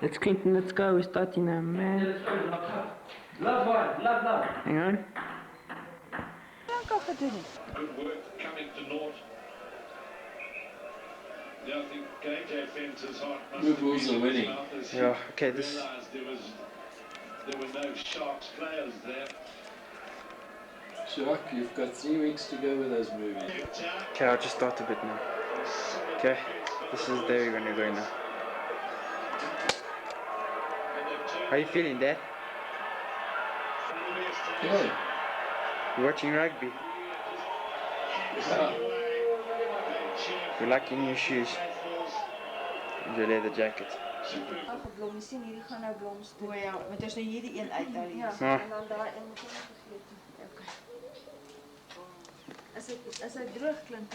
Let's Clinton, let's go. We're starting now, man. Love one, love. Hang on. Good work coming to naught. Yeah, I think KJ Fence's heart must have Bulls been are in his winning. mouth as he Yeah, okay, this. realised there were no Sharks players there. Shark, you've got 3 weeks to go with those movies. Okay, I'll just start a bit now. Okay, this is there we're gonna go now. How are you feeling, Dad? Good. You watching rugby? Yeah. You liking your shoes? And your leather jacket? Blom sien hierdie gaan nou bloms doen. O ja, moet ons nou hierdie een uithaal hier. Ja, Ah. en dan daai een moet ons vergeet. Okay. Is hy droog klink?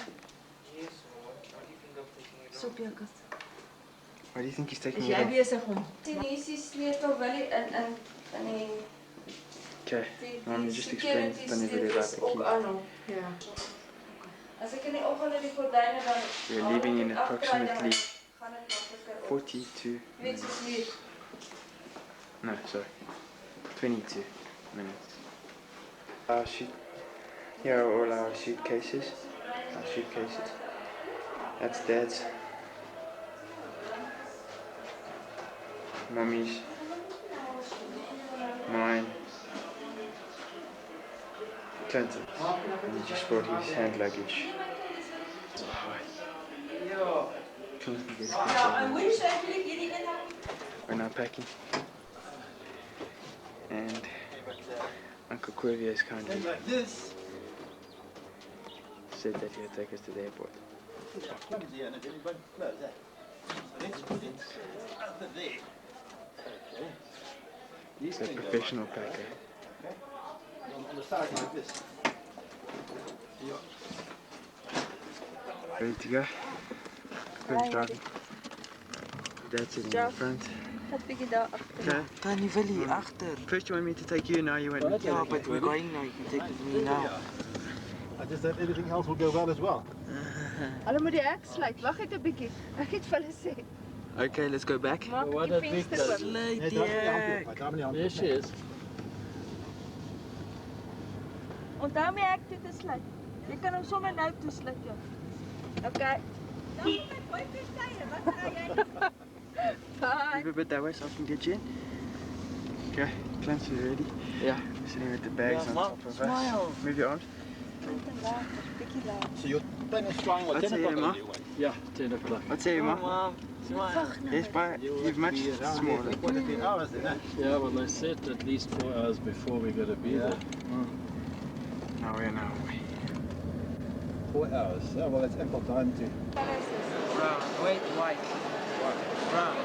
Sop jou kat. Why do you think he's taking Is it jy off? besig om? Sien hier is die sleutel wil in die Okay, let me just explain it. Don't even about the ook key. aan hom. Ja. As ek in die oggend die gordyne dan We're leaving in approximately gaan dit makliker op. 42 Weet soos hier. No, sorry. 22 minutes. Here are all our suitcases. That's Dad's. Mummy's. Mine. Clinton. And he just brought his hand luggage. Clinton gets We're now packing. And Uncle Quivia is kindly said that he'll take us to the airport. Clumsy and it won't close that. So let's put it over there. Okay. He's a professional packer. Okay. On the side like this. Ready to go? Quick's driving. Dad's sitting in front. Wat bietjie daar agter. Okay. Kan nie wil hier agter. First you want me to take you, now you want me to Ja, take but you. we're going now. You can take it with me now. I just hope everything else will go well as well. Hulle moet die hek sluit. Wag net 'n bietjie. Ek het vir hulle sê, Okay, let's go back. maak Wat die dat big venster oop. Sluit Nee, die daar is die hand hek. op. Daar is die hand There op. she is. Onthou my hek toe te sluit. Jy kan hom sommer nou toesluit, ja. Okay. Bye. Move a bit that way so I can get you in. Okay, Clint's ready. Ja. Sitting with the bags Yeah, on top of smile. us. Move your arms. Bietjie laat. So your plane is flying what, Let's 10 see, o'clock Ma. anyway? Yeah, 10 o'clock. What's say, Oh, Ma? mom. Smile. Yes, but you've much Be around smaller. there for quite a few hours then, eh? Yeah, well, they said at least 4 hours before we got to be there. Now we're now away. 4 hours. Oh, well, that's ample time to... Brown. Wait, white. Brown.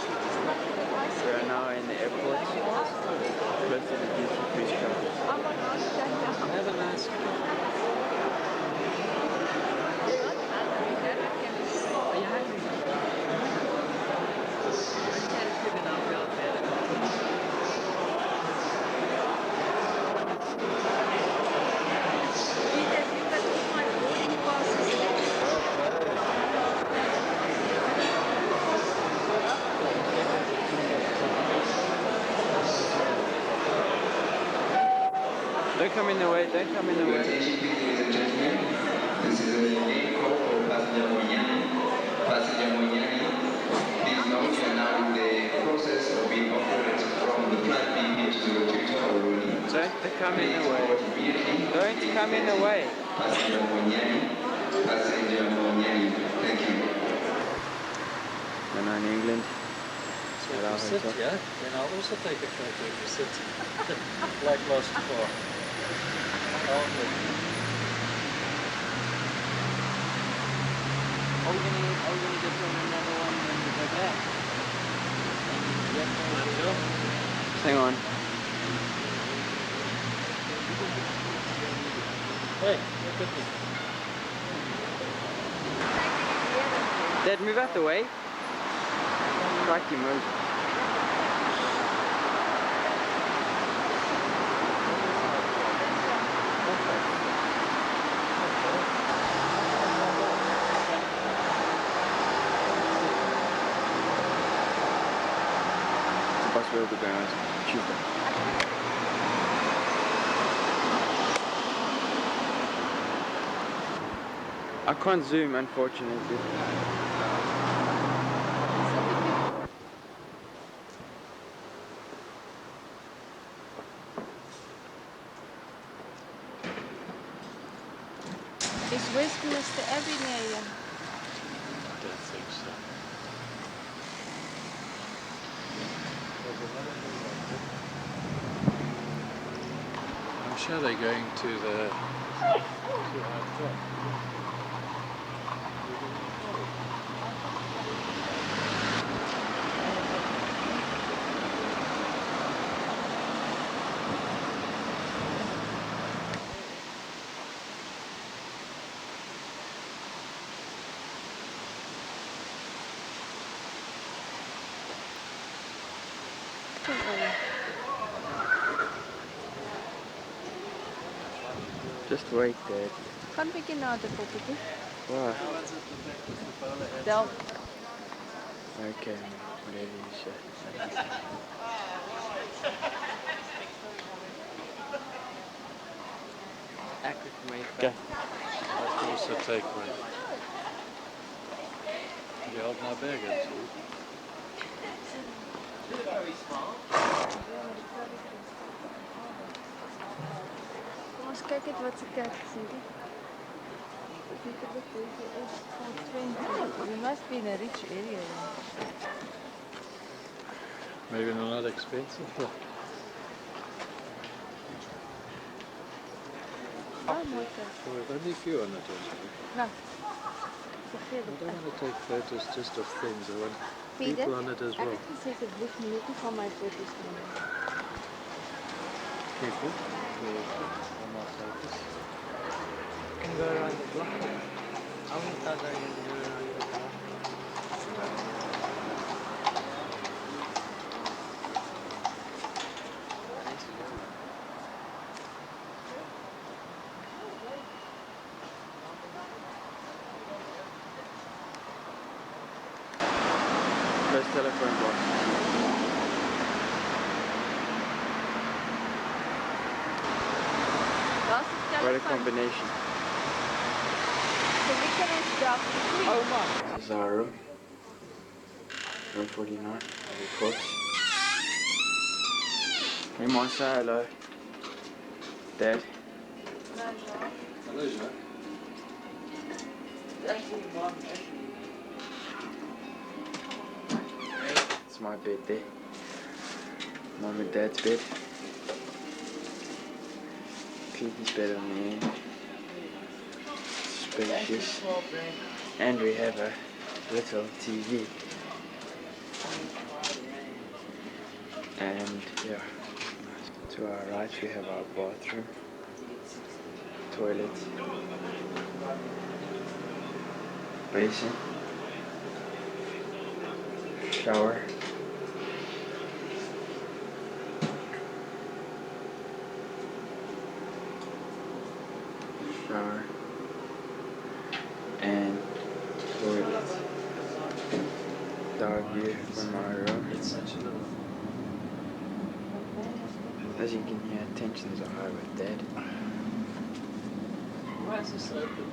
We are now in the airport. Close to the duty-free shop. Have a nice Don't come in the way, don't come in the way. Ladies and gentlemen, this is a name call for passenger Monyani. Passenger Monyani, please note you are now in the process of being operated from the flight BH02 to Aurora. Don't come in the way. Immediately, Don't come in the way. passenger Monyani. Passenger Monyani, thank you. We're now in England. So if you sit here, then I'll also take a photo if you sit like last tour. Are we gonna get another one when we go back? Hang on. Hey, look at me. Dad, move out the way. Crikey, move. Crossway will be going on Tuesday. I can't zoom, unfortunately. Is Westminster Abbey near you? I don't think so. I'm sure they're going to the Just wait, Dad. Gaan bietjie nader, poppetjie. Wow. Del. Okay, whatever you say. Accurate for me. Okay. I'll also take one. You hold my bag actually. Kom ons kyk net wat se kerk sê dit. You must be in a rich area. Maybe not expensive though. Ah, mooi kerk. So we've only a few on it actually. Nou, vergeet I het. don't want to take photos just of things. I want Peter, people on it as ek well. het gesê asseblief moet nie van my foto's neem. People? On my photos. You can go around the block. How many times are you going to go around the block? First telephone box. Daar's 'n What a telefoon. combination. So wie kan ons daar vir? Oh my! This is our room. Room 49. Reports. Hey, Martha, hello. Dad. Hello, Jean. It's my bed there. Mom and Dad's bed. Clinton's bed on the end. Spacious. And we have a little TV. And yeah, to our right we have our bathroom, toilet, basin, shower, and toilet. Dog view from my room. It's such a little. As you can hear, tensions are high with Dad. Why is this open?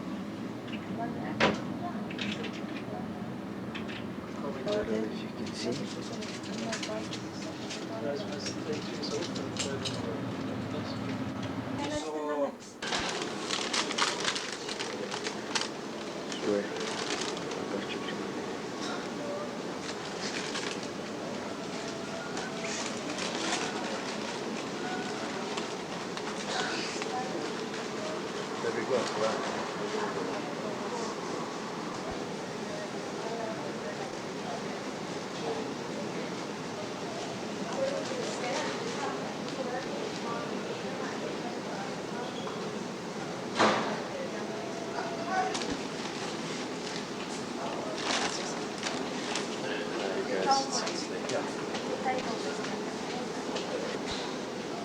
I don't know if you can see. Guys, must think it's open. Swear. I got you. There we go. Right.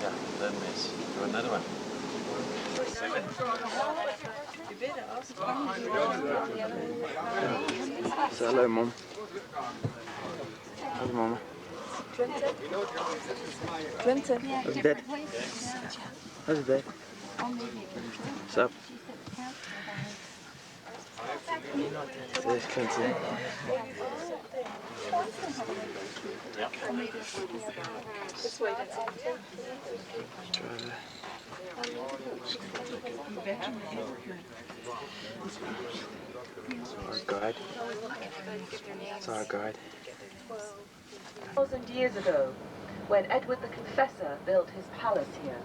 Yeah, that mess. Do another one. So hello, Mom. How's Mama? Clinton. How's it dead? How's it dead? What's up? There's Clinton. Our guide. It's our guide. 1,000 years ago, when Edward the Confessor built his palace here.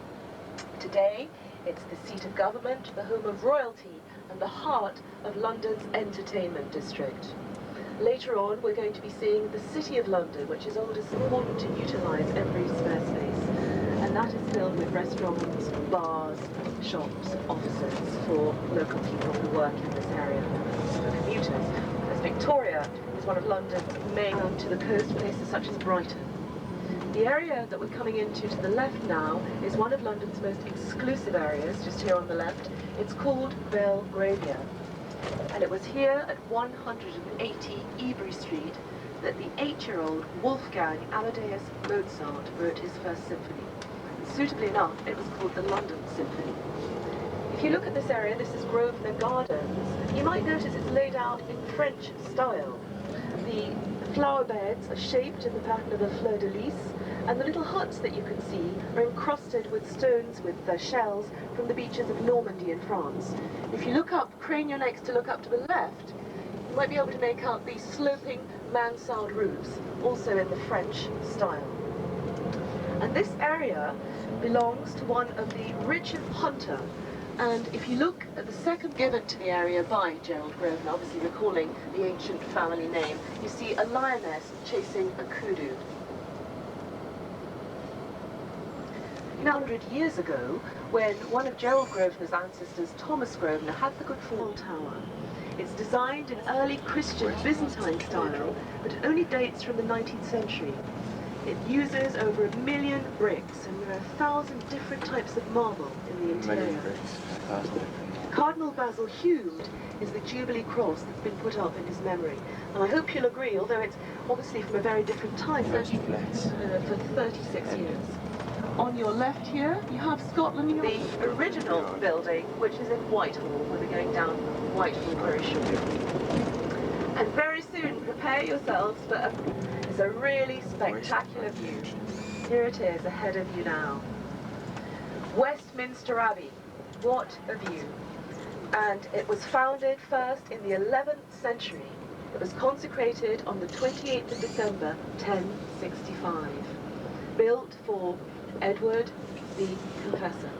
Today, it's the seat of government, the home of royalty, and the heart of London's entertainment district. Later on, we're going to be seeing the City of London, which is always important to utilise every spare space. And that is filled with restaurants, bars, shops, offices for local people who work in this area, for commuters. As Victoria is one of London's main to the coast, places such as Brighton. The area that we're coming into to the left now is one of London's most exclusive areas, just here on the left. It's called Belgravia. And it was here at 180 Ebury Street that the 8-year-old Wolfgang Amadeus Mozart wrote his first symphony. And suitably enough, it was called the London Symphony. If you look at this area, this is Grosvenor Gardens, you might notice it's laid out in French style. The flower beds are shaped in the pattern of a fleur-de-lis, and the little huts that you can see are encrusted with stones with shells from the beaches of Normandy in France. If you look up, crane your necks to look up to the left, you might be able to make out these sloping mansard roofs, also in the French style. And this area belongs to one of the Richard Hunter. And if you look at the second given to the area by Gerald Grosvenor, obviously recalling the ancient family name, you see a lioness chasing a kudu. 100 years ago, when one of Gerald Grosvenor's ancestors, Thomas Grosvenor, had the Good Fall Tower. It's designed in early Christian Byzantine style, but it only dates from the 19th century. It uses over 1 million bricks, and there are 1,000 different types of marble in the interior. Cardinal Basil Hume is the Jubilee Cross that's been put up in his memory. And I hope you'll agree, although it's obviously from a very different time, for 36 years. On your left here, you have Scotland, the original building, which is in Whitehall. We'll be going down Whitehall very shortly. And very soon, prepare yourselves for a really spectacular view. Here it is, ahead of you now. Westminster Abbey. What a view. And it was founded first in the 11th century. It was consecrated on the 28th of December, 1065. Built for Edward the Confessor,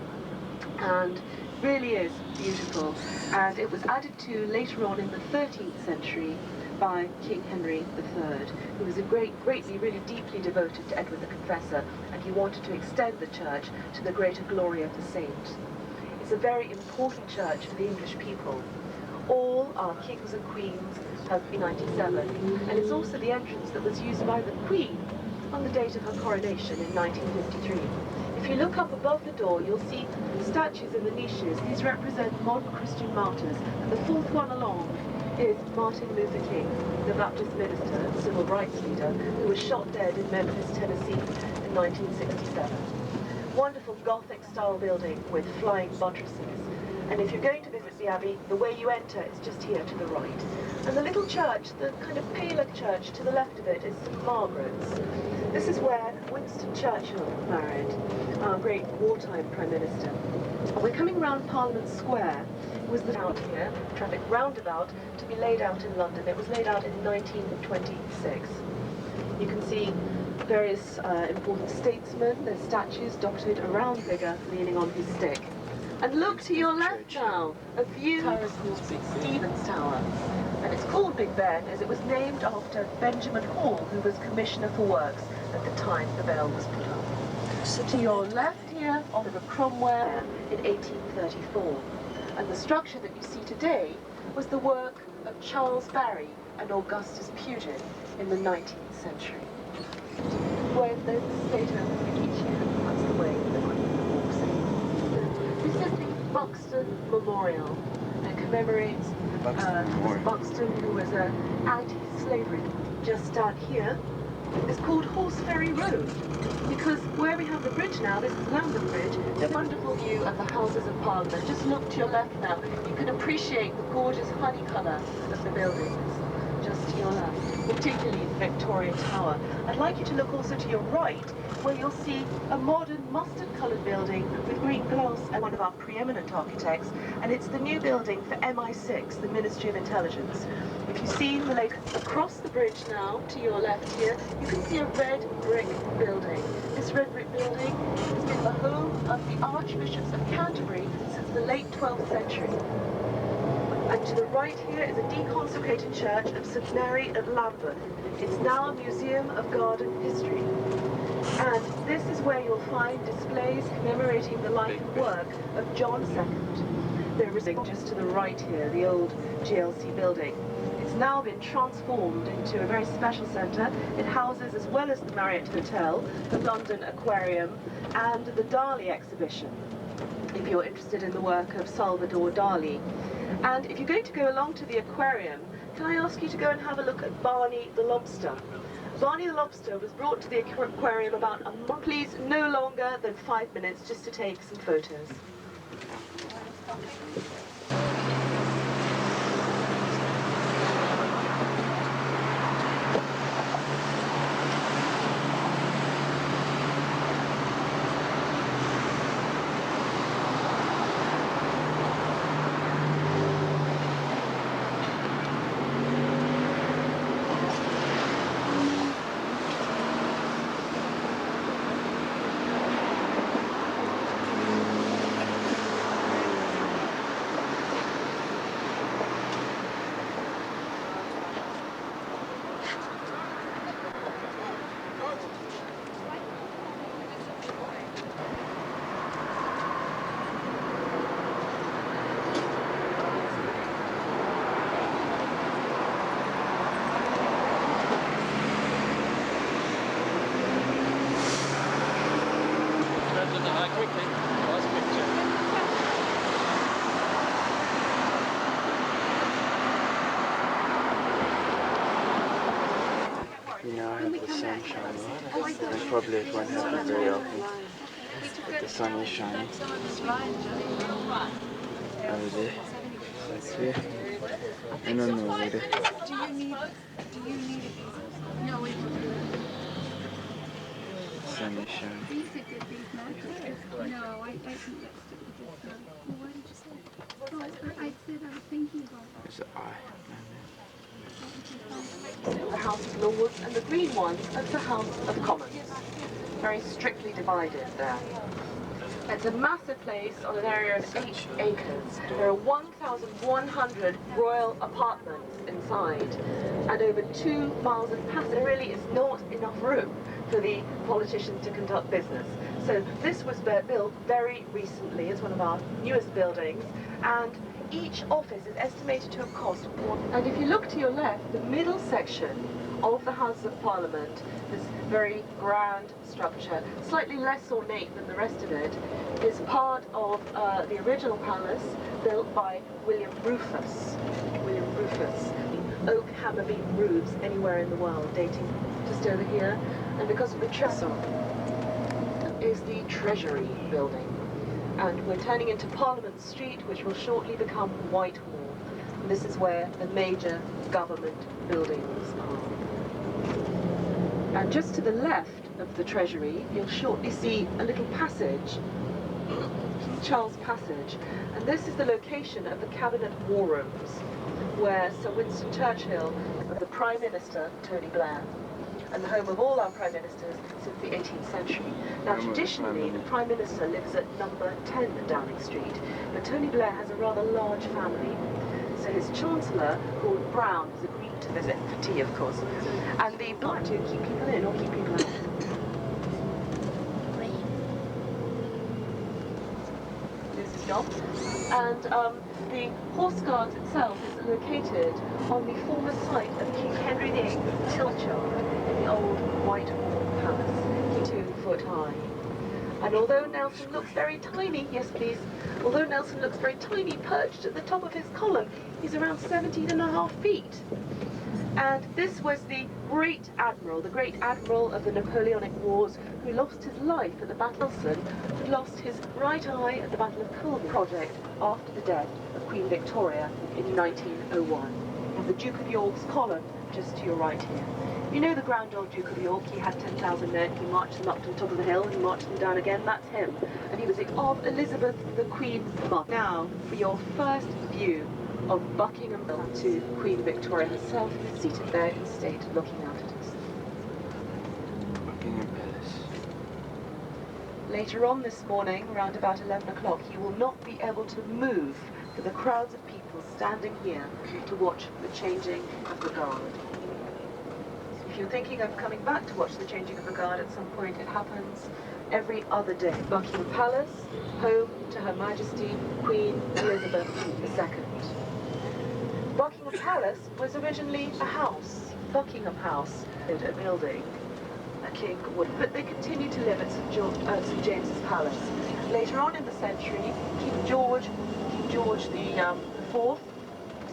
and really is beautiful. And it was added to later on in the 13th century by King Henry III, who was greatly, really deeply devoted to Edward the Confessor, and he wanted to extend the church to the greater glory of the saint. It's a very important church for the English people. All our kings and queens have been 97, and it's also the entrance that was used by the Queen on the date of her coronation in 1953. If you look up above the door, you'll see statues in the niches. These represent modern Christian martyrs, and the fourth one along is Martin Luther King, the Baptist minister, civil rights leader, who was shot dead in Memphis, Tennessee in 1967. Wonderful Gothic-style building with flying buttresses. And if you're going to visit the Abbey, the way you enter is just here to the right. And the little church, the kind of paler church to the left of it, is St. Margaret's. This is where Winston Churchill married, our great wartime Prime Minister. We're coming round Parliament Square. It was out here, traffic roundabout, to be laid out in London. It was laid out in 1926. You can see various important statesmen, their statues dotted around Biggar, leaning on his stick. And look to your left now, a view of Stephen's Tower. And it's called Big Ben as it was named after Benjamin Hall, who was Commissioner for Works at the time the bell was put up. So to your left here, Oliver Cromwell in 1834. And the structure that you see today was the work of Charles Barry and Augustus Pugin in the 19th century. Where there's the state of each year, that's the way the Queen walks in. This is the Buxton Memorial. It commemorates Buxton, who was an anti-slavery. Just down here, is called Horseferry Road, because where we have the bridge now, this is Lambeth Bridge, a wonderful view of the Houses of Parliament. Just look to your left now. You can appreciate the gorgeous honey colour of the buildings just to your left, particularly the Victoria Tower. I'd like you to look also to your right, where you'll see a modern mustard-coloured building with green glass and one of our preeminent architects, and it's the new building for MI6, the Ministry of Intelligence. If you see the lake across the bridge now, to your left here, you can see a red brick building. This red brick building has been the home of the Archbishops of Canterbury since the late 12th century. And to the right here is a deconsecrated church of St Mary at Lambeth. It's now a museum of garden history. And this is where you'll find displays commemorating the life and work of John II. There is just to the right here, the old GLC building. It's now been transformed into a very special centre. It houses, as well as the Marriott Hotel, the London Aquarium and the Dali exhibition, if you're interested in the work of Salvador Dali. And if you're going to go along to the aquarium, can I ask you to go and have a look at Barney the lobster? Barney the lobster was brought to the aquarium about a month. Please, no longer than 5 minutes, just to take some photos. You know, I have the sun shining, and probably it won't happen very often. But the sun is shining over there. That's here. And on the water. Do you need it? No, we The sun is shining. These are good, these mattresses. No, I think that's just well, why did you say that? Oh, I said I was thinking about that. There's an eye. The House of Lords, and the green one is the House of Commons. Very strictly divided there. It's a massive place on an area of 8 acres. There are 1,100 royal apartments inside and over 2 miles of passage. There really is not enough room for the politicians to conduct business. So this was built very recently. It's one of our newest buildings, and each office is estimated to have cost more. And if you look to your left, the middle section of the House of Parliament, this very grand structure, slightly less ornate than the rest of it, is part of the original palace built by William Rufus. William Rufus. Oak hammer beam roofs anywhere in the world, dating just over here. And because of the trestle is the Treasury building. And we're turning into Parliament Street, which will shortly become Whitehall. And this is where the major government buildings are. And just to the left of the Treasury, you'll shortly see a little passage, Charles Passage. And this is the location of the Cabinet War Rooms, where Sir Winston Churchill and the Prime Minister, Tony Blair, and the home of all our Prime Ministers since the 18th century. Now, traditionally, the Prime Minister lives at number 10 Downing Street, but Tony Blair has a rather large family. So his Chancellor, called Brown, has agreed to visit for tea, of course. And the block to keep people in or keep people out. This is John. And the Horse Guards itself is located on the former site of King Henry VIII's tilt yard in the old Whitehall Palace, 2 foot high. And although Nelson looks very tiny, yes please, although Nelson looks very tiny perched at the top of his column, he's around 17.5 feet. And this was the great admiral of the Napoleonic Wars, who lost his life at the Battle of Wilson, who lost his right eye at the Battle of Culloden project after the death of Queen Victoria in 1901. And the Duke of York's column just to your right here. You know the grand old Duke of York, he had 10,000 men, he marched them up to the top of the hill, he marched them down again, that's him. And he was of Elizabeth the Queen's mother. Now, for your first view of Buckingham to Queen Victoria herself, seated there in state, looking out at us. Buckingham Palace. Later on this morning, around about 11 o'clock, you will not be able to move for the crowds of people standing here to watch the changing of the guard. If you're thinking of coming back to watch the changing of the guard at some point, it happens every other day. Buckingham Palace, home to Her Majesty Queen Elizabeth II. Buckingham Palace was originally a house, Buckingham House, a building, a king would, but they continued to live at St. James's Palace. Later on in the century, King George the Fourth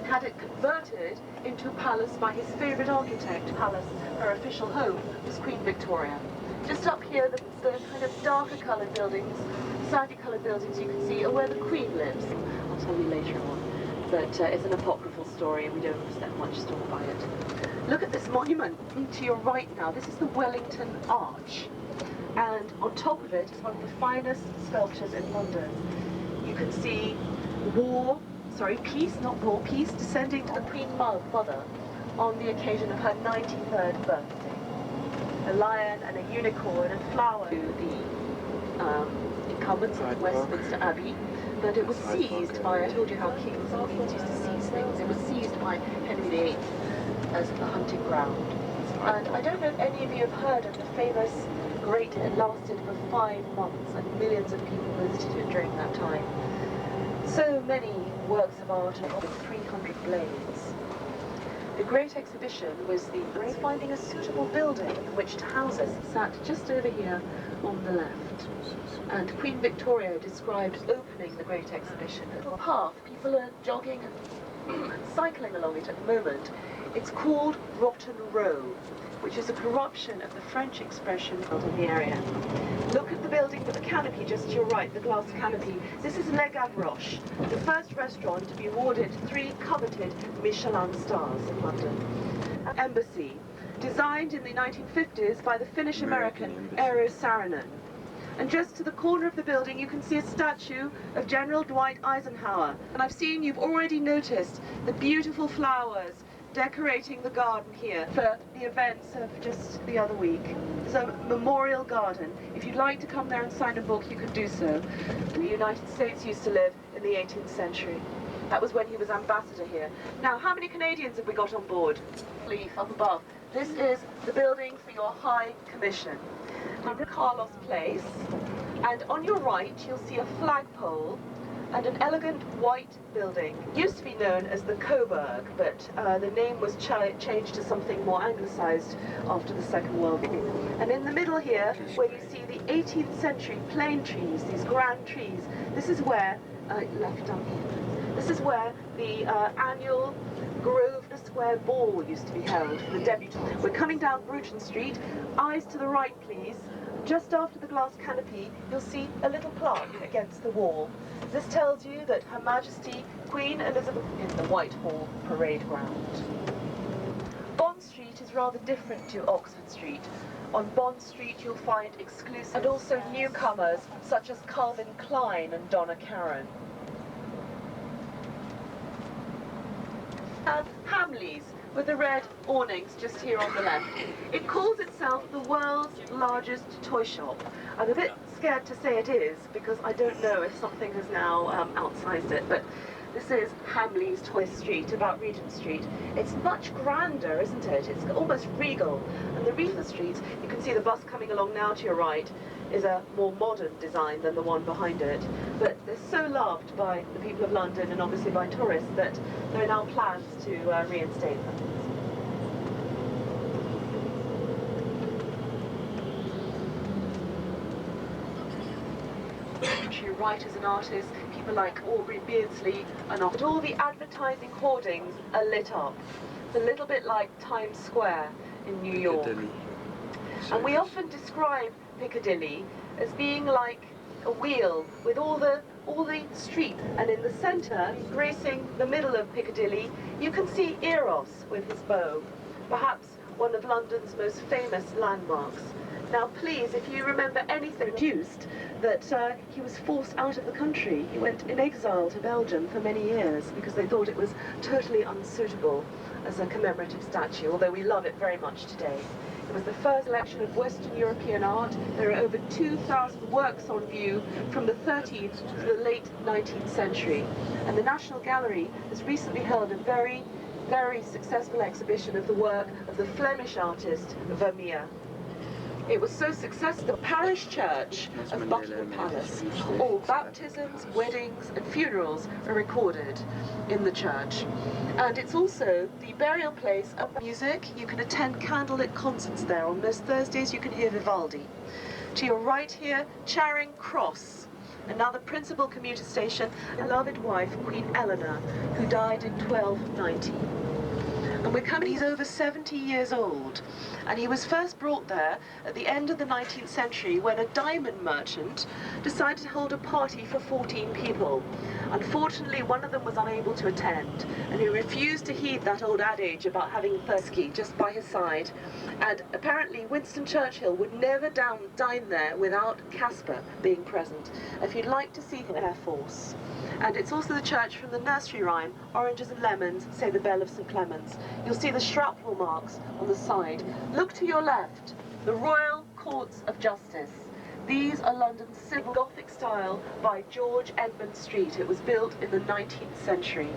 had it converted into a palace by his favourite architect. Palace, her official home, was Queen Victoria. Just up here, the kind of darker coloured buildings, sandy coloured buildings you can see are where the Queen lives. I'll tell you later on. But it's an apocryphal story and we don't set much store by it. Look at this monument to your right now. This is the Wellington Arch. And on top of it is one of the finest sculptures in London. You can see peace descending to the Queen Mother on the occasion of her 93rd birthday. A lion and a unicorn and flowers to the incumbents of Westminster Abbey. But it was seized by, I told you how kings and queens used to seize things, it was seized by Henry VIII as the hunting ground. And I don't know if any of you have heard of the famous great, it lasted for 5 months and millions of people visited it during that time. So many works of art and over 300 blades. The Great Exhibition was finding a suitable building in which to house us. It sat just over here on the left. And Queen Victoria described opening the Great Exhibition. A little path, people are jogging and cycling along it at the moment. It's called Rotten Row, which is a corruption of the French expression in the area. Look at the building with the canopy just to your right, the glass canopy. This is Le Gavroche, the first restaurant to be awarded 3 coveted Michelin stars in London. An embassy, designed in the 1950s by the Finnish-American Eero Saarinen. And just to the corner of the building you can see a statue of General Dwight Eisenhower. And I've seen you've already noticed the beautiful flowers decorating the garden here for the events of just the other week. It's a memorial garden. If you'd like to come there and sign a book, you can do so. The United States used to live in the 18th century. That was when he was ambassador here. Now, how many Canadians have we got on board? Leaf up above. This is the building for your High Commission. Under Carlos Place, and on your right you'll see a flagpole and an elegant white building. It used to be known as the Coburg, but the name was changed to something more anglicised after the Second World War. And in the middle here, where you see the 18th century plane trees, these grand trees, this is where, left down here, this is where the annual Grosvenor Square Ball used to be held for the debutants. We're coming down Bruton Street. Eyes to the right, please. Just after the glass canopy, you'll see a little plaque against the wall. This tells you that Her Majesty Queen Elizabeth in the Whitehall Parade Ground. Bond Street is rather different to Oxford Street. On Bond Street you'll find exclusive and also newcomers such as Calvin Klein and Donna Karan. And Hamleys, with the red awnings just here on the left. It calls itself the world's largest toy shop. I'm a bit scared to say it is, because I don't know if something has now outsized it, but this is Hamleys Toy Street, about Regent Street. It's much grander, isn't it? It's almost regal. And the Regent Street, you can see the bus coming along now to your right, is a more modern design than the one behind it. But they're so loved by the people of London and obviously by tourists that there are now plans to reinstate them. Writers and artists, people like Aubrey Beardsley and all the advertising hoardings are lit up. It's a little bit like Times Square in New York. Piccadilly. And we often describe Piccadilly as being like a wheel with all the street, and in the centre, gracing the middle of Piccadilly, you can see Eros with his bow, perhaps one of London's most famous landmarks. Now please, if you remember anything, reduced that he was forced out of the country. He went in exile to Belgium for many years because they thought it was totally unsuitable as a commemorative statue, although we love it very much today. It was the first collection of Western European art. There are over 2,000 works on view from the 13th to the late 19th century. And the National Gallery has recently held a very, very successful exhibition of the work of the Flemish artist Vermeer. It was so successful, the parish church of Buckingham Palace. All baptisms, weddings and funerals are recorded in the church. And it's also the burial place of music. You can attend candlelit concerts there. On most Thursdays you can hear Vivaldi. To your right here, Charing Cross, another principal commuter station, beloved wife Queen Eleanor, who died in 1290. And we're coming, he's over 70 years old, and he was first brought there at the end of the 19th century when a diamond merchant decided to hold a party for 14 people. Unfortunately, one of them was unable to attend, and he refused to heed that old adage about having Thirsty just by his side. And apparently Winston Churchill would never dine there without Caspar being present. If you'd like to see the Air Force. And it's also the church from the nursery rhyme, Oranges and Lemons, Say the Bell of St. Clement's. You'll see the shrapnel marks on the side. Look to your left, the Royal Courts of Justice. These are London's civil Gothic style by George Edmund Street. It was built in the 19th century.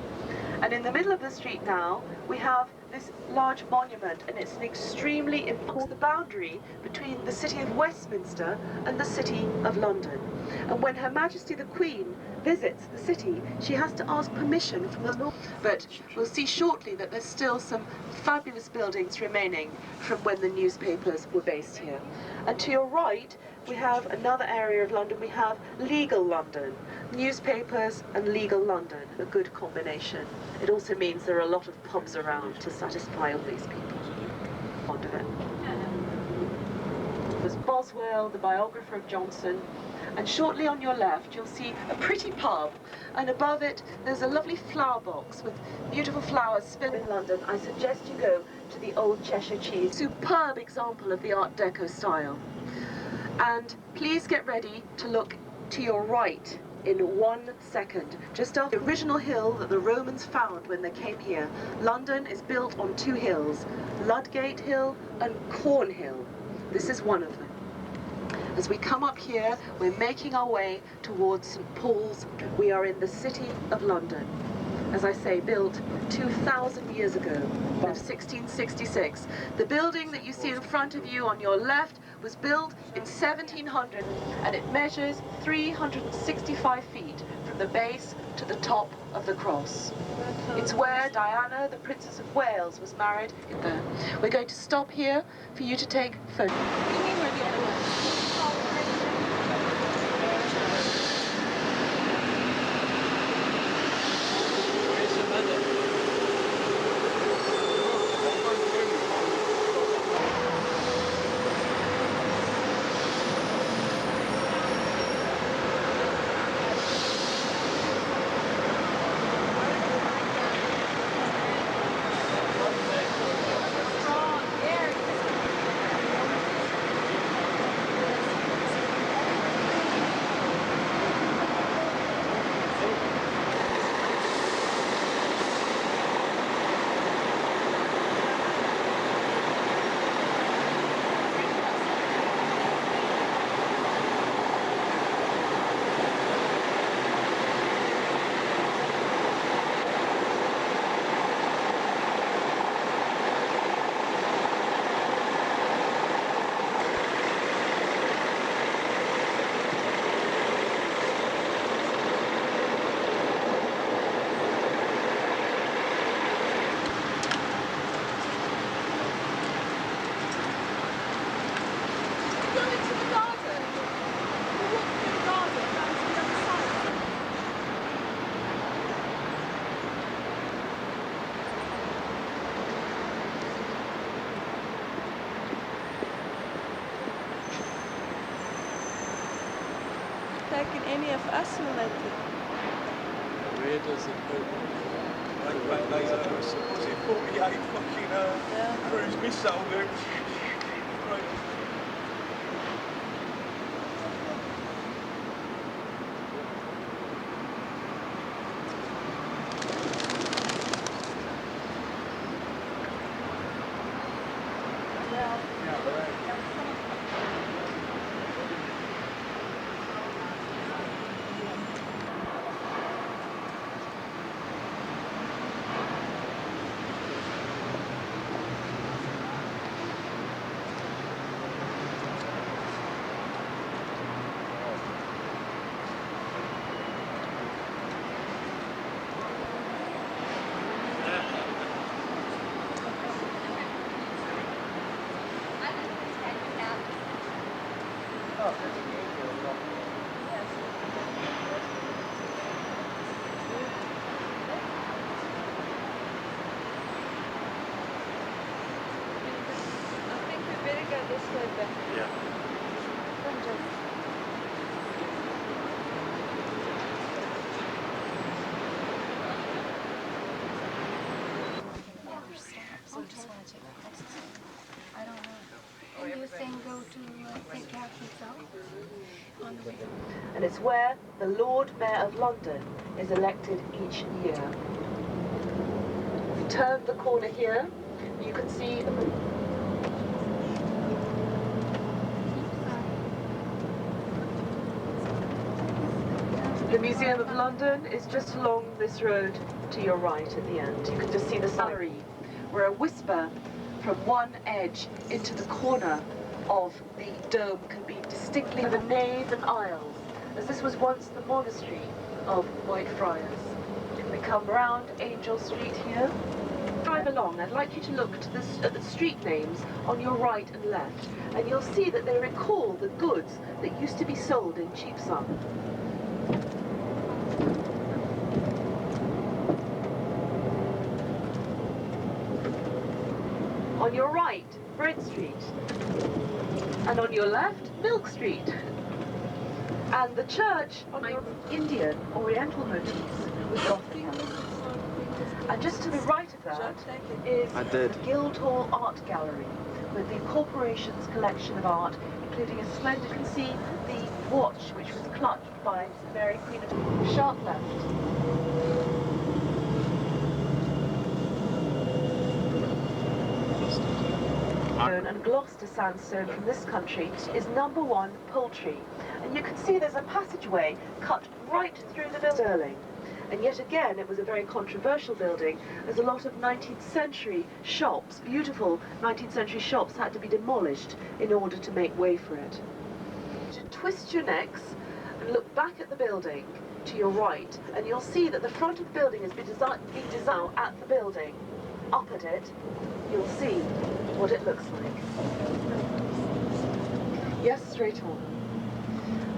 And in the middle of the street now, we have this large monument, and it's an extremely important the boundary between the city of Westminster and the city of London. And when Her Majesty the Queen visits the city, she has to ask permission from the law. But we'll see shortly that there's still some fabulous buildings remaining from when the newspapers were based here. And to your right, we have another area of London. We have legal London, newspapers and legal London, a good combination. It also means there are a lot of pubs around to satisfy all these people. Fond of it. There's Boswell, the biographer of Johnson, and shortly on your left you'll see a pretty pub, and above it there's a lovely flower box with beautiful flowers spilling in London. I suggest you go to the Old Cheshire Cheese, superb example of the Art Deco style. And please get ready to look to your right in 1 second. Just after the original hill that the Romans found when they came here, London is built on 2 hills, Ludgate Hill and Cornhill. This is one of them. As we come up here, we're making our way towards St. Paul's. We are in the city of London. As I say, built 2,000 years ago, of 1666. The building that you see in front of you on your left was built in 1700, and it measures 365 feet from the base to the top of the cross. It's where Diana, the Princess of Wales, was married. We're going to stop here for you to take photos. reckon any of us will like it. Where does it go? They was it 48 fucking cruise missile there? Great. I think we better go this way back. Yeah. I don't know. And you were saying go to St. Catherine's South on the way. And it's where the Lord Mayor of London is elected each year. If you turn the corner here, you can see the Museum of London is just along this road to your right at the end. You can just see the gallery, where a whisper from one edge into the corner of the dome can be distinctly the nave and aisles, as this was once the monastery of Whitefriars. We come round Angel Street here. Drive along. I'd like you to look at the street names on your right and left, and you'll see that they recall the goods that used to be sold in Cheapsum. On your right, Bread Street, and on your left, Milk Street, and the church on your Indian Oriental motifs with Gothic elements. And just to the right of that is the Guildhall Art Gallery, with the corporation's collection of art, including a splendid, you can see the watch which was clutched by Mary Queen of Sharp left. And Gloucester sandstone from this country is #1 poultry. And you can see there's a passageway cut right through the building. Sterling. And yet again, it was a very controversial building, as a lot of 19th century shops, beautiful 19th century shops, had to be demolished in order to make way for it. To twist your necks and look back at the building to your right, and you'll see that the front of the building has been designed at the building. Up at it, you'll see what it looks like. Yes, straight on.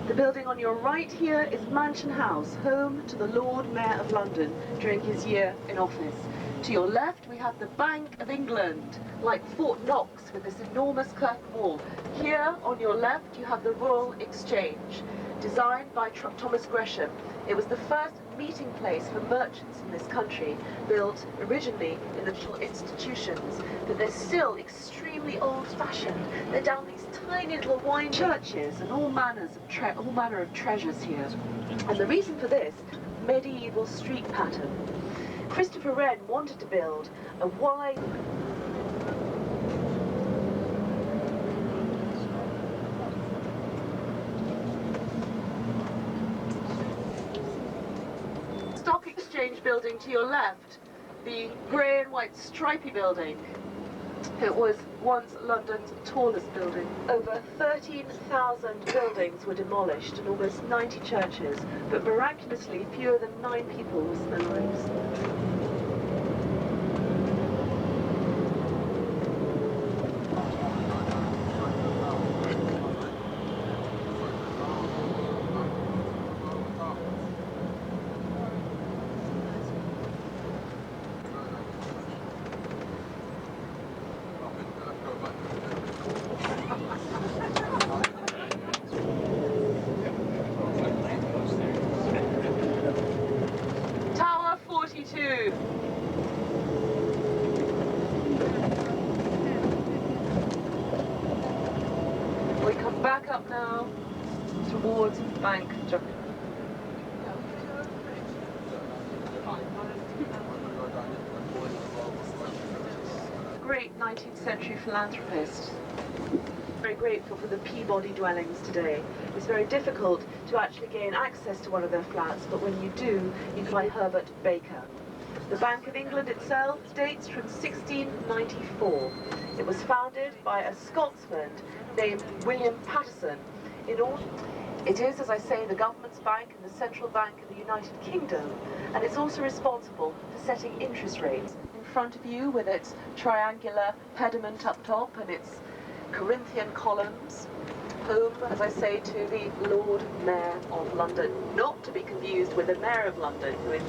The building on your right here is Mansion House, home to the Lord Mayor of London during his year in office. To your left, we have the Bank of England, like Fort Knox, with this enormous curtain wall. Here, on your left, you have the Royal Exchange, designed by Thomas Gresham. It was the first meeting place for merchants in this country, built originally in the institutions, but they're still extremely old-fashioned. They're down these tiny little wine churches and all manner of treasures here. And the reason for this, medieval street pattern. Christopher Wren wanted to build a wide Stock Exchange building to your left, the grey and white stripy building. It was once London's tallest building. Over 13,000 buildings were demolished and almost 90 churches, but miraculously fewer than 9 people lost their lives. towards Bank Jock. Great 19th century philanthropist. Very grateful for the Peabody dwellings today. It's very difficult to actually gain access to one of their flats, but when you do, you can find Herbert Baker. The Bank of England itself dates from 1694. It was founded by a Scotsman named William Paterson. It is, as I say, the government's bank and the central bank of the United Kingdom, and it's also responsible for setting interest rates. In front of you, with its triangular pediment up top and its Corinthian columns, home, as I say, to the Lord Mayor of London, not to be confused with the Mayor of London, who is...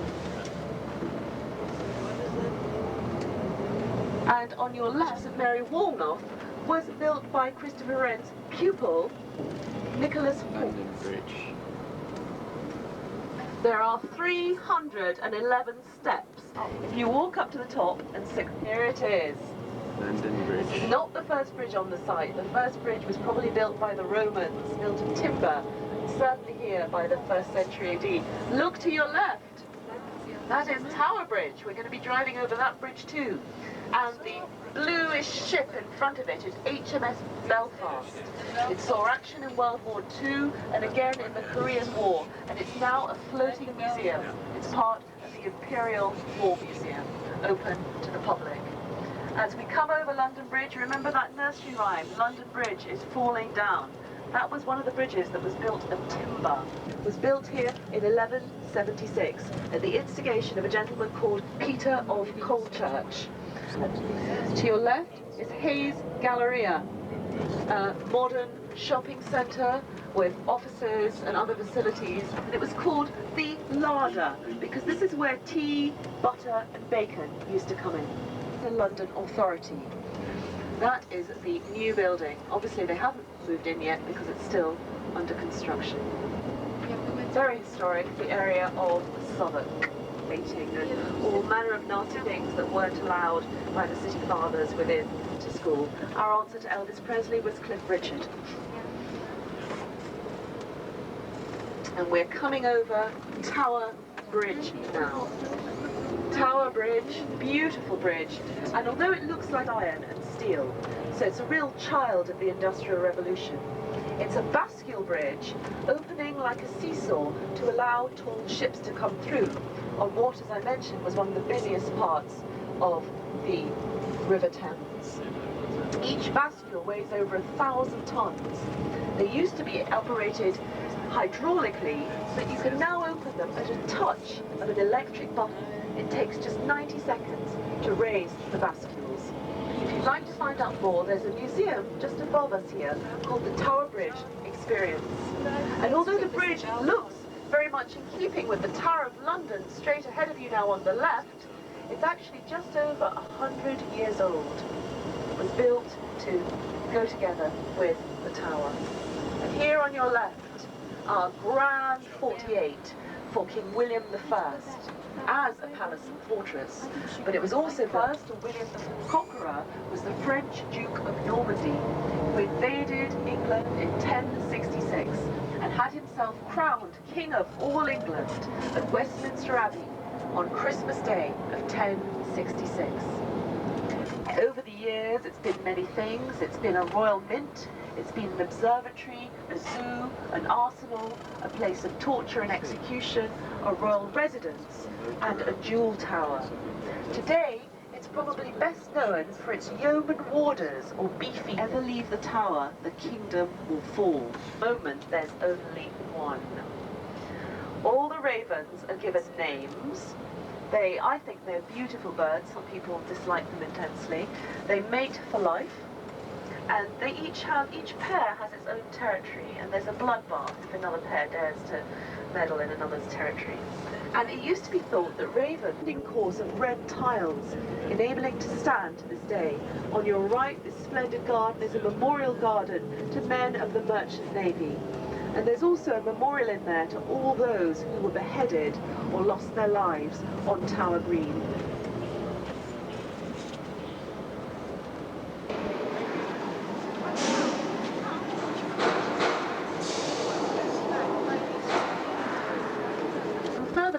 And on your left, St Mary Woolnoth was built by Christopher Wren's pupil, Nicholas London Hawkes. Bridge. There are 311 steps. If you walk up to the top and here it is. London Bridge. Not the first bridge on the site. The first bridge was probably built by the Romans, built of timber, certainly here by the 1st century AD. Look to your left. That is Tower Bridge. We're going to be driving over that bridge too. And the bluish ship in front of it is HMS Belfast. It saw action in World War II and again in the Korean War, and it's now a floating museum. It's part of the Imperial War Museum, open to the public. As we come over London Bridge, remember that nursery rhyme, London Bridge is falling down. That was one of the bridges that was built of timber. It was built here in 1176 at the instigation of a gentleman called Peter of Colchurch. And to your left is Hayes Galleria, a modern shopping centre with offices and other facilities. And it was called the Larder because this is where tea, butter and bacon used to come in. The London Authority. That is the new building. Obviously they haven't moved in yet because it's still under construction. Very historic, the area of Southwark, waiting and all manner of nasty things that weren't allowed by the city fathers within to school. Our answer to Elvis Presley was Cliff Richard. And we're coming over Tower Bridge now. Tower Bridge, beautiful bridge, and although it looks like iron and steel, so it's a real child of the Industrial Revolution, it's a bascule bridge opening like a seesaw to allow tall ships to come through on what, as I mentioned, was one of the busiest parts of the River Thames. Each bascule weighs over 1,000 tons. They used to be operated hydraulically, but you can now open them at a touch of an electric button. It takes just 90 seconds to raise the bascules. If you'd like to find out more, there's a museum just above us here called the Tower Bridge Experience. And although the bridge looks very much in keeping with the Tower of London straight ahead of you now on the left, it's actually just over 100 years old. It was built to go together with the tower. And here on your left, our Grand 48 for King William I as a palace and fortress. But it was also first William the Conqueror was the French Duke of Normandy who invaded England in 1066 and had himself crowned King of all England at Westminster Abbey on Christmas Day of 1066. Over the years, it's been many things. It's been a royal mint, it's been an observatory, a zoo, an arsenal, a place of torture and execution, a royal residence, and a jewel tower. Today, it's probably best known for its yeoman warders, or beefy. Ever leave the tower, the kingdom will fall. At the moment, there's only one. All the ravens are given names. I think they're beautiful birds. Some people dislike them intensely. They mate for life, and each pair has its own territory, and there's a bloodbath if another pair dares to meddle in another's territory. And it used to be thought that ravens in course of red tiles, enabling to stand to this day. On your right, this splendid garden is a memorial garden to men of the Merchant Navy. And there's also a memorial in there to all those who were beheaded or lost their lives on Tower Green.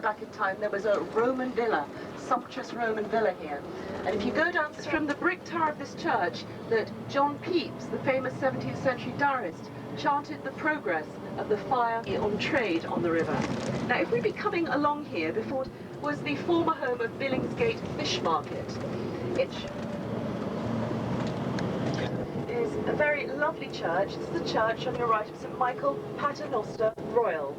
back in time, there was a Roman villa, sumptuous Roman villa here. And if you go down from the brick tower of this church, that John Pepys, the famous 17th century diarist, chanted the progress of the fire on trade on the river. Now, if we'd be coming along here before it was the former home of Billingsgate Fish Market, which is a very lovely church. This is the church on your right of St Michael Paternoster Royal.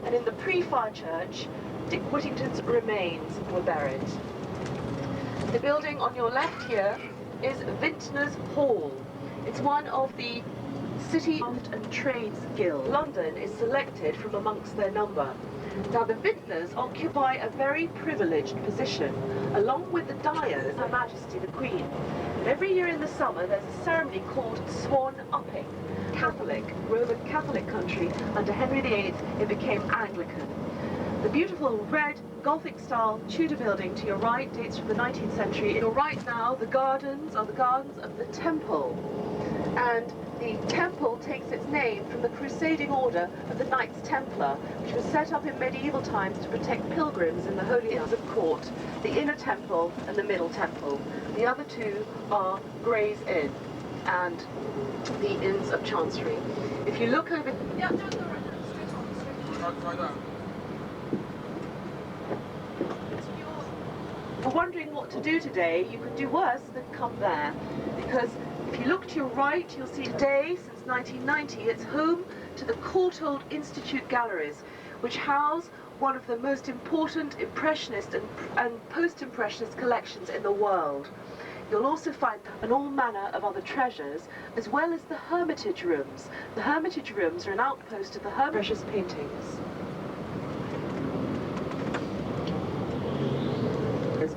And in the pre-fire church, Dick Whittington's remains were buried. The building on your left here is Vintners Hall. It's one of the City and Trades Guild. London is selected from amongst their number. Now the Vintners occupy a very privileged position, along with the Dyers, Her Majesty the Queen. And every year in the summer there's a ceremony called Swan Upping. Catholic, Roman Catholic country, under Henry VIII it became Anglican. The beautiful red Gothic-style Tudor building to your right dates from the 19th century. To your right now, the gardens are the gardens of the Temple. And the temple takes its name from the crusading order of the Knights Templar, which was set up in medieval times to protect pilgrims in the Holy Inns of Court, the Inner Temple and the Middle Temple. The other two are Gray's Inn and the Inns of Chancery. If you look over... Yeah, no, straight on. Try that. If you're wondering what to do today, you could do worse than come there, because if you look to your right, you'll see today, since 1990, it's home to the Courtauld Institute Galleries, which house one of the most important Impressionist and Post-Impressionist collections in the world. You'll also find all manner of other treasures, as well as the Hermitage Rooms. The Hermitage Rooms are an outpost of the precious paintings.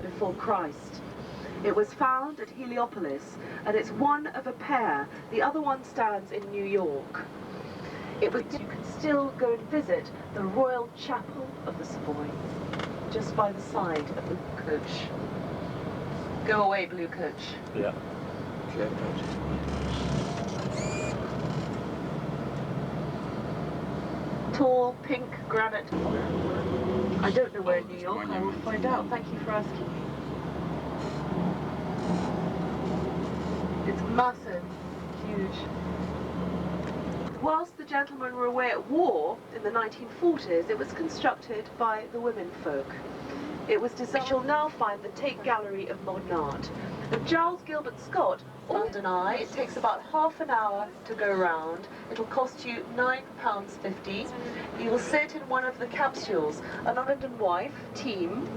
Before Christ. It was found at Heliopolis, and it's one of a pair. The other one stands in New York. You can still go and visit the Royal Chapel of the Savoy, just by the side of the coach. Go away, blue coach. Yeah. Clear coach. Tall, pink granite. I don't know where in New York. I will find out. Thank you for asking me. It's massive, huge. Whilst the gentlemen were away at war in the 1940s, it was constructed by the women folk. It was designed. You'll now find the Tate Gallery of Modern Art. And Giles Gilbert Scott, London Eye, it takes about half an hour to go round. It'll cost you £9.50. You will sit in one of the capsules, an husband and wife team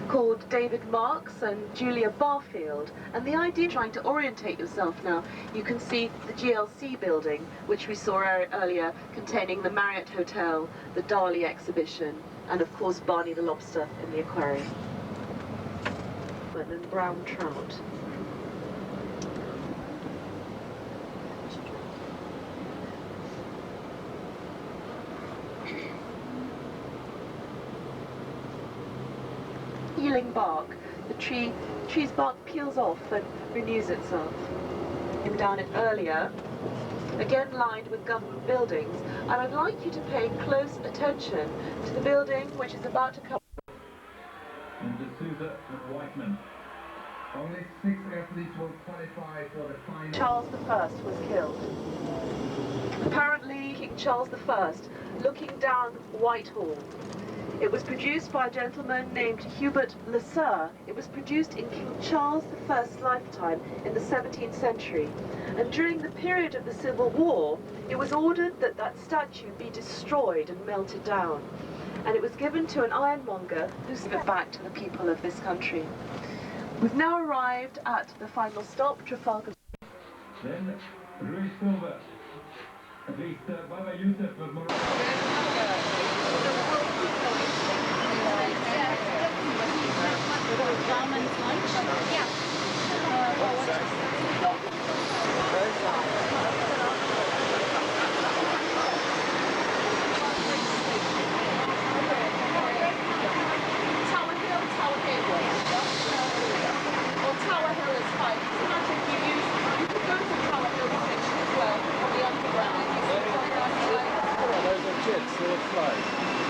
called David Marks and Julia Barfield. And the idea of trying to orientate yourself now, you can see the GLC building, which we saw earlier, containing the Marriott Hotel, the Dali exhibition, and of course Barney the Lobster in the aquarium. And brown trout. Peeling bark. The tree's bark peels off and renews itself. Came down it earlier, again lined with government buildings, and I'd like you to pay close attention to the building which is about to come. And D'Souza and Whiteman. Only 6 athletes will qualify for the final. Charles I was killed. Apparently, King Charles I, looking down Whitehall. It was produced by a gentleman named Hubert Le Sueur. It was produced in King Charles I's lifetime in the 17th century. And during the period of the Civil War, it was ordered that that statue be destroyed and melted down. And it was given to an ironmonger who gave it back to the people of this country. We've now arrived at the final stop, Trafalgar. Then Rui Silva. At least Baba Youssef was more. Those are jets, they're flies.